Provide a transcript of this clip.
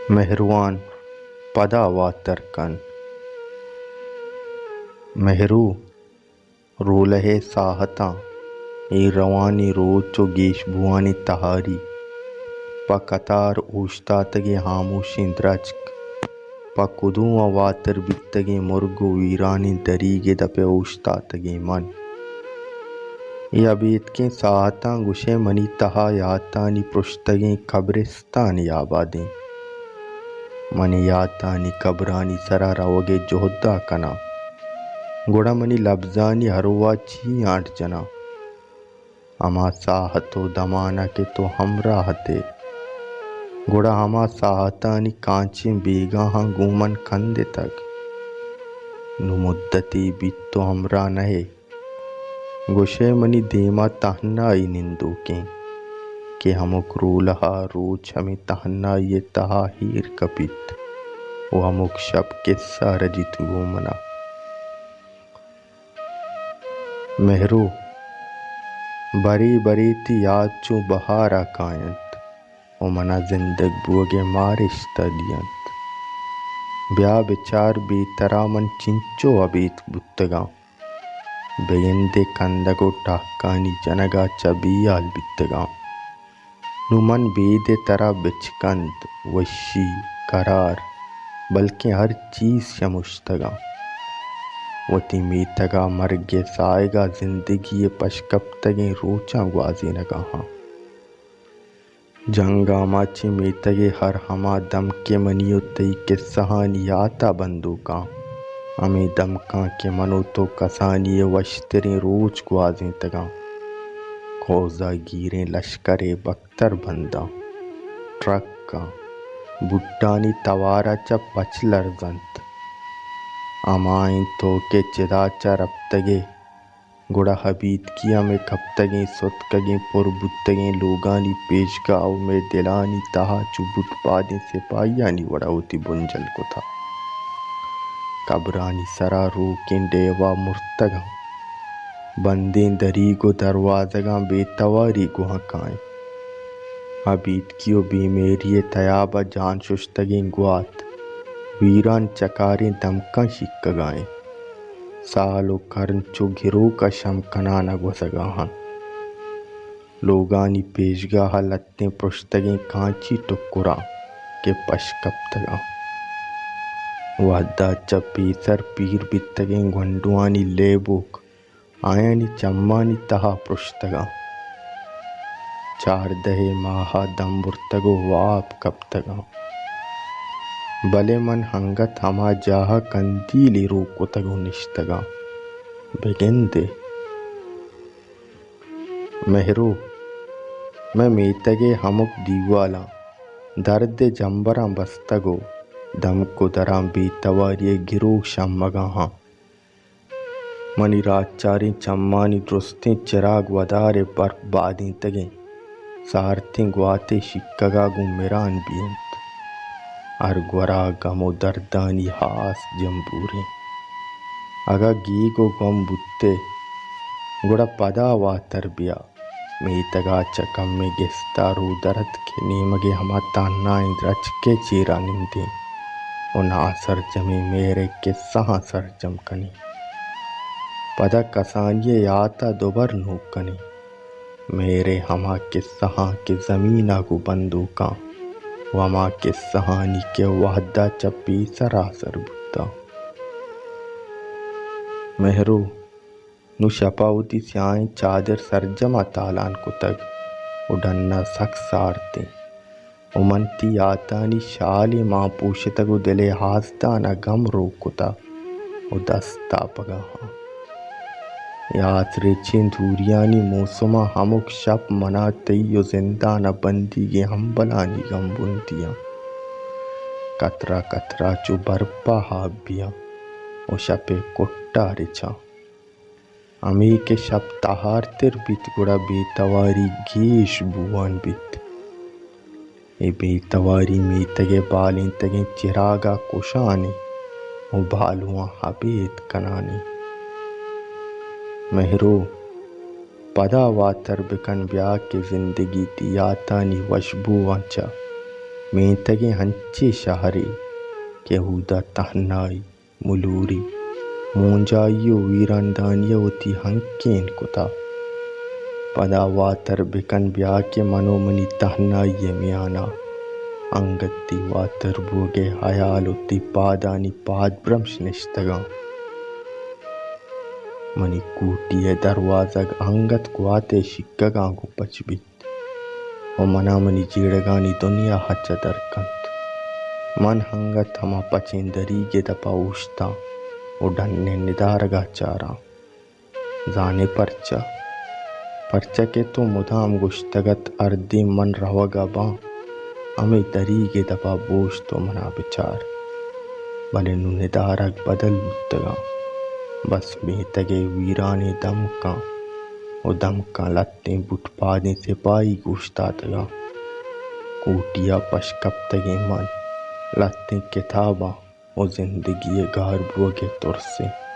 مہروان پدا واتر کن مہرو رولہ ساہتاں ای روانی روچو گیش بوانی تہاری پا قطار اوشتاتگی ہاموشین درچک پا کدوم واتر بیتگی مرگو ویرانی دریگے دپے اوشتاتگی من یا بیتکیں ساہتاں گوشے منی تہا یاتانی پرشتگیں قبرستانی آبادیں منی یاتانی قبرانی سرا روگے جہدہ کنا گوڑا منی لبزانی ہروا چی آنٹ جنا اما ساہتو دمانہ کے تو ہمراہ تے گوڑا ہما ساہتانی کانچیں بیگاہاں گومن کندے تک نو مدتی بیت تو ہمراہ نہے گوشے منی دیما تہنائی نندوکیں کہ ہمک رولہا روچ ہمیں تہنائی تہا ہیر کپیت و ہمک شب قصہ رجیت گومنا مہرو بری بری تی یاد چو بہارا کائنت و منا زندگ بوگے مارشتہ دینت بیا بچار بی ترا من چنچو ابیت بتگاں بیندے کندگو ٹاکانی جنگا چبیال بیتگاں نو من بیدے ترا بچکند وشی قرار بلکہ ہر چیز شمشتگاں وتی میتگا مرگے سائگا زندگی پشکپتگیں روچاں گوازینگا ہاں جنگا ماچی میتگے ہر ہما دم کے منیو تئی قصہانی یاتا بندوکاں ہمیں دمکاں کے منو تو کسانی وشتریں روچ گوازیں تگاں کھوزا گیریں لشکرے بختر بنداں ٹرکاں بڈانی توارا چا پچ لرزنت امائیں تو کے چداچا ربتگے گڑا حبیت کیا میں کھپتگیں ستکگیں پر بتگیں لوگانی پیشگاہ میں دلانی تہا چو بٹ پادیں سپاہیانی وڑا ہوتی بنجل کو تھا قبرانی سرا روکیں ڈیوا مرتگاں بندیں دریگو دروازگاں بے تواری گوہاں کائیں حبیت کیو بیمیری تیابا جان ششتگیں گوات ویران چکاریں دمکاں شکگائیں سال و کرن چو گھرو کا شم کنانا گوزگاں ہن لوگانی پیشگاہ لتیں پرشتگیں کانچی ٹکراں کہ پشکپتگاں وحدہ چا پیسر پیر بیتگیں گھنڈوانی لیبوک آیانی چمانی تہا پرشتگاں چاردہے ماہا دم برتگو واب کپتگاں بلے من ہنگت ہما جاہا کندیلی روکتگو نشتگاں بگندے مہرو میں میتگے ہمک دیوالاں درد جمبراں بستگو دم کو دراں بے تواری گرو شمگاں ہاں منی رات چاریں چمانی درستیں چراغ ودارے برف بادیں تگیں سارتیں گواتے شکگا گو میران بینت ارگورا غم و دردانی ہاس جمبوریں اگا گیگو غم بتے گڑا پدا واتر بیا میتگا چکم میں گستا رو درد کے نیمگے ہما تہنائیں درچکے چیرا نندیں انہا سرجمی میرے قصہاں سرجم کنی پدا کسانی یاتا دوبر نو کنی میرے ہما قصہاں کے زمینہ کو بندوکاں وما قصہانی کے وحدہ چپی سراسر بتا مہرو نو شپاوتی سیائیں چادر سرجمہ تالان کتگ اڈنا سک سارتیں امنتی آتانی شال ماں پوشتگو دلے ہاستانا غم رو کتا و دستا پگا ہاں یات ریچیں دھوریانی موسمہ ہمک شپ منا تئی و زندانہ بندی گے ہم بلانی غم بندیاں قطرہ قطرہ چو برپا ہاب بیاں و شپ کٹا رچاں ہمیں کے شب تہار تر بیت گڑا بے تواری گیش بوان بیت اے بے تواری میتگے بالیں تگیں چراغا کشانے و بالواں حبیت کنانے مہرو پدا واتر بکن بیا کے زندگی تی یاتانی وشبو وانچا میں تگے ہنچے شہرے کہ ہودہ تہنائی ملوری مونجائیو ویراندانیہ وتی ہنکین کتا پدا واتر بکن بیا کے منو منی تہنائی میانا انگتی واتر بوگے حیال وتی پادانی پاد برمش نشتگاں منی کوٹی دروازگ انگت کواتے شکگاں گو پچ بیت و منا منی جیڑگانی دنیا ہچ درکنت من ہنگت ہما پچین دریگے دپا اوشتاں و ڈننے ندارگا چاراں زانے پرچہ کہ تو مدام گشتگت اردے من روگا باں ہمیں دریگے دپا بوش تو منا بچار بلے نو ندارگ بدل بتگاں بس میں تگے ویرانے دمکاں و دمکاں لتیں بٹ پادیں سپاہی گوشتاتگاں کوٹیا پشکپتگیں من لتیں کتاباں و زندگی گار بوگے ترسیں